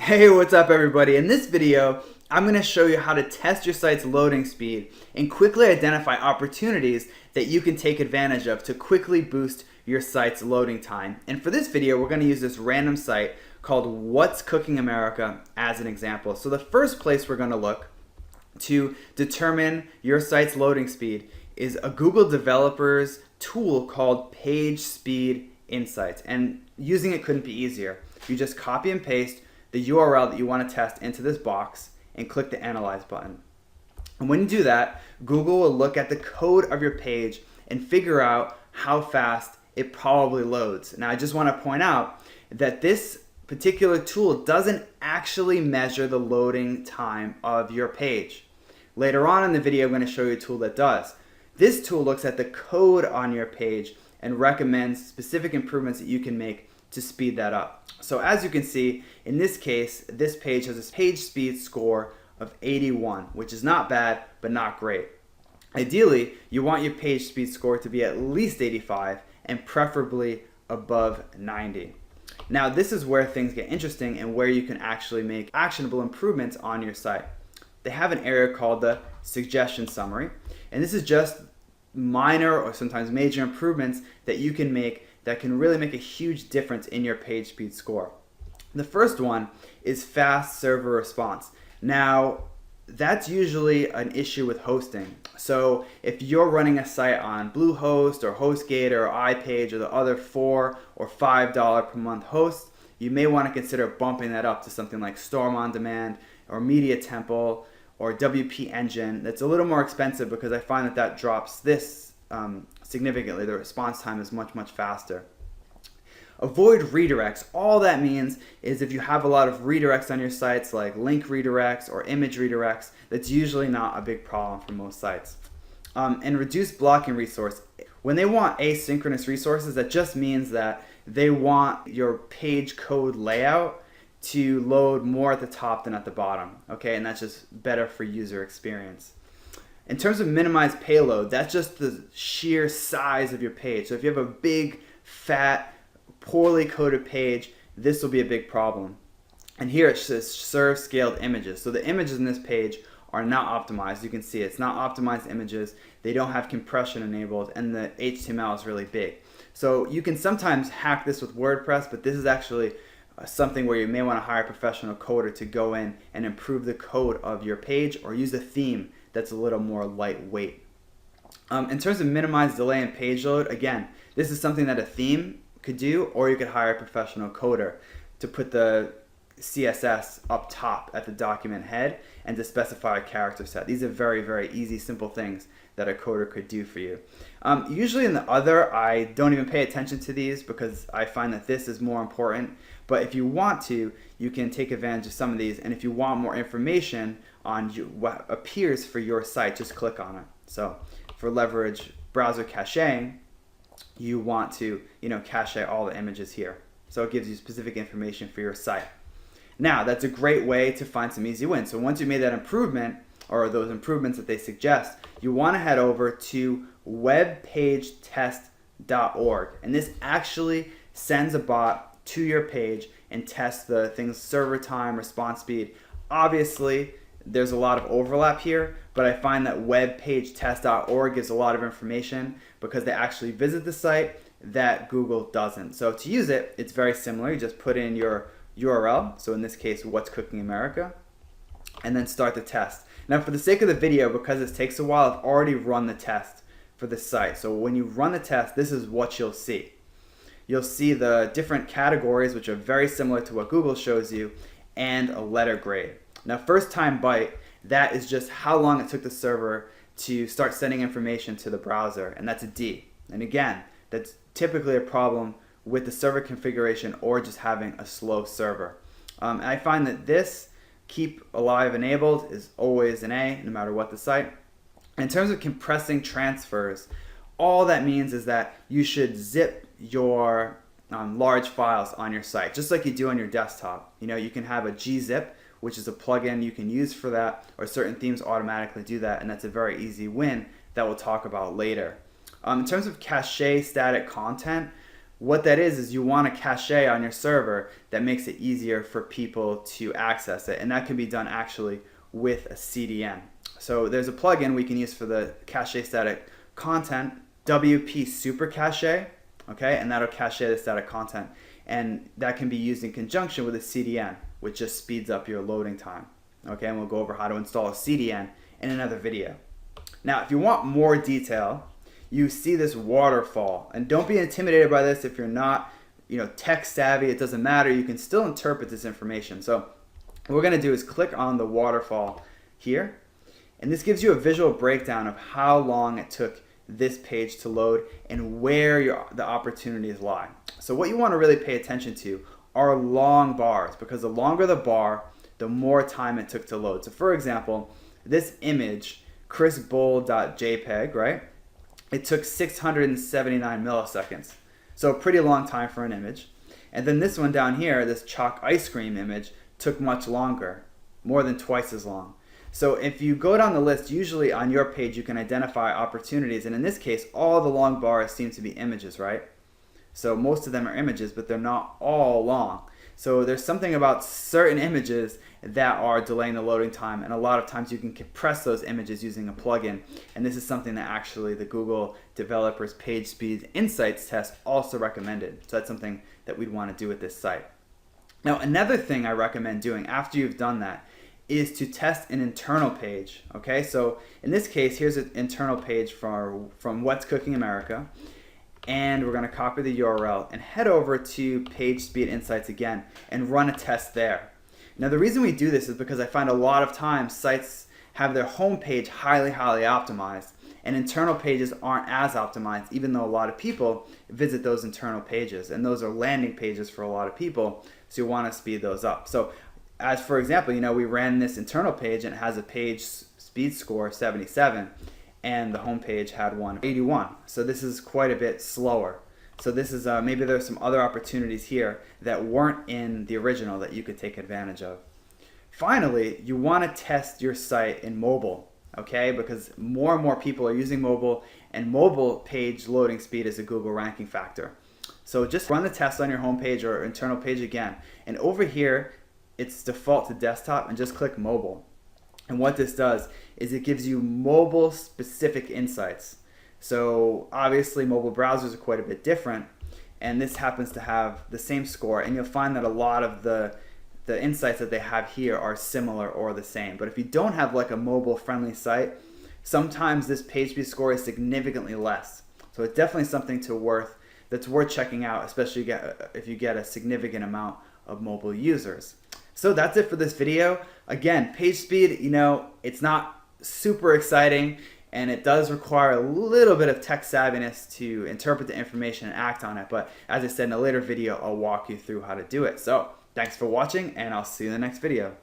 Hey, what's up everybody? In this video, I'm going to show you how to test your site's loading speed and quickly identify opportunities that you can take advantage of to quickly boost your site's loading time. And for this video, we're going to use this random site called What's Cooking America as an example. So the first place we're going to look to determine your site's loading speed is a Google developer's tool called Page Speed Insights. And using it couldn't be easier. You just copy and paste the URL that you want to test into this box and click the Analyze button. And when you do that, Google will look at the code of your page and figure out how fast it probably loads. Now I just want to point out that this particular tool doesn't actually measure the loading time of your page. Later on in the video, I'm going to show you a tool that does. This tool looks at the code on your page and recommends specific improvements that you can make to speed that up. So as you can see, in this case, this page has a page speed score of 81, which is not bad, but not great. Ideally, you want your page speed score to be at least 85 and preferably above 90. Now, this is where things get interesting and where you can actually make actionable improvements on your site. They have an area called the suggestion summary, and this is just minor or sometimes major improvements that you can make that can really make a huge difference in your page speed score. The first one is fast server response. Now, that's usually an issue with hosting. So if you're running a site on Bluehost or HostGator or iPage or the other $4 or $5 per month hosts, you may want to consider bumping that up to something like Storm on Demand or Media Temple or WP Engine. That's a little more expensive because I find that drops this significantly. The response time is much faster. Avoid redirects. All that means is if you have a lot of redirects on your sites, like link redirects or image redirects, that's usually not a big problem for most sites. And reduce blocking resource. When they want asynchronous resources, that just means that they want your page code layout to load more at the top than at the bottom. Okay, and that's just better for user experience. In terms of minimized payload, that's just the sheer size of your page. So if you have a big, fat, poorly coded page, this will be a big problem. And here it says serve scaled images. So the images in this page are not optimized. You can see it's not optimized images. They don't have compression enabled, and the HTML is really big. So you can sometimes hack this with WordPress, but this is actually something where you may want to hire a professional coder to go in and improve the code of your page or use a theme that's a little more lightweight. In terms of minimized delay in page load, again, this is something that a theme could do, or you could hire a professional coder to put the CSS up top at the document head and to specify a character set. These are very easy, simple things that a coder could do for you. Usually in the other, I don't even pay attention to these because I find that this is more important. But if you want to, you can take advantage of some of these. And if you want more information on what appears for your site, just click on it. So for leverage browser caching, you want to cache all the images here. So it gives you specific information for your site. Now, that's a great way to find some easy wins. So once you made that improvement, or those improvements that they suggest, you want to head over to webpagetest.org. And this actually sends a bot to your page and tests the things server time, response speed. Obviously, there's a lot of overlap here, but I find that webpagetest.org gives a lot of information because they actually visit the site that Google doesn't. So to use it, it's very similar. You just put in your URL, so in this case, What's Cooking America, and then start the test. Now for the sake of the video, because this takes a while, I've already run the test for this site. So when you run the test, this is what you'll see. You'll see the different categories, which are very similar to what Google shows you, and a letter grade. Now first time byte, that is just how long it took the server to start sending information to the browser, and that's a D. And again, that's typically a problem with the server configuration or just having a slow server. And I find that this keep alive enabled is always an A, no matter what the site. In terms of compressing transfers, all that means is that you should zip your large files on your site, just like you do on your desktop. You can have a gzip, which is a plugin you can use for that, or certain themes automatically do that, and that's a very easy win that we'll talk about later. In terms of cache static content, What that is you want a cache on your server that makes it easier for people to access it, and that can be done actually with a CDN. So there's a plugin we can use for the cache static content, WP Super Cache, okay, and that'll cache the static content, and that can be used in conjunction with a CDN, which just speeds up your loading time. Okay, and we'll go over how to install a CDN in another video. Now, if you want more detail, you see this waterfall, and don't be intimidated by this if you're not, tech savvy. It doesn't matter. You can still interpret this information. So what we're going to do is click on the waterfall here, and this gives you a visual breakdown of how long it took this page to load and where the opportunities lie. So what you want to really pay attention to are long bars, because the longer the bar, the more time it took to load. So for example, this image, chrisbull.jpg, right? It took 679 milliseconds. So a pretty long time for an image. And then this one down here, this chalk ice cream image, took much longer, more than twice as long. So if you go down the list, usually on your page you can identify opportunities, and in this case all the long bars seem to be images, right? So most of them are images, but they're not all long. So there's something about certain images that are delaying the loading time, and a lot of times you can compress those images using a plugin, and this is something that actually the Google Developers Page Speed Insights test also recommended. So that's something that we'd want to do with this site. Now another thing I recommend doing after you've done that is to test an internal page. Okay, so in this case, here's an internal page from What's Cooking America, and we're going to copy the URL and head over to Page Speed Insights again and run a test there. Now the reason we do this is because I find a lot of times sites have their home page highly optimized, and internal pages aren't as optimized, even though a lot of people visit those internal pages, and those are landing pages for a lot of people, so you want to speed those up. So as for example, we ran this internal page and it has a page speed score of 77, and the home page had one 81. So this is quite a bit slower. So this is maybe there's some other opportunities here that weren't in the original that you could take advantage of. Finally, you want to test your site in mobile, okay? Because more and more people are using mobile, and mobile page loading speed is a Google ranking factor. So just run the test on your home page or internal page again, and over here it's default to desktop, and just click mobile. And what this does is it gives you mobile specific insights. So obviously mobile browsers are quite a bit different, and this happens to have the same score, and you'll find that a lot of the insights that they have here are similar or the same. But if you don't have like a mobile friendly site, sometimes this page speed score is significantly less. So it's definitely something that's worth checking out, especially if you get a significant amount of mobile users. So that's it for this video. Again, page speed, it's not super exciting, and it does require a little bit of tech savviness to interpret the information and act on it. But as I said in a later video, I'll walk you through how to do it. So thanks for watching, and I'll see you in the next video.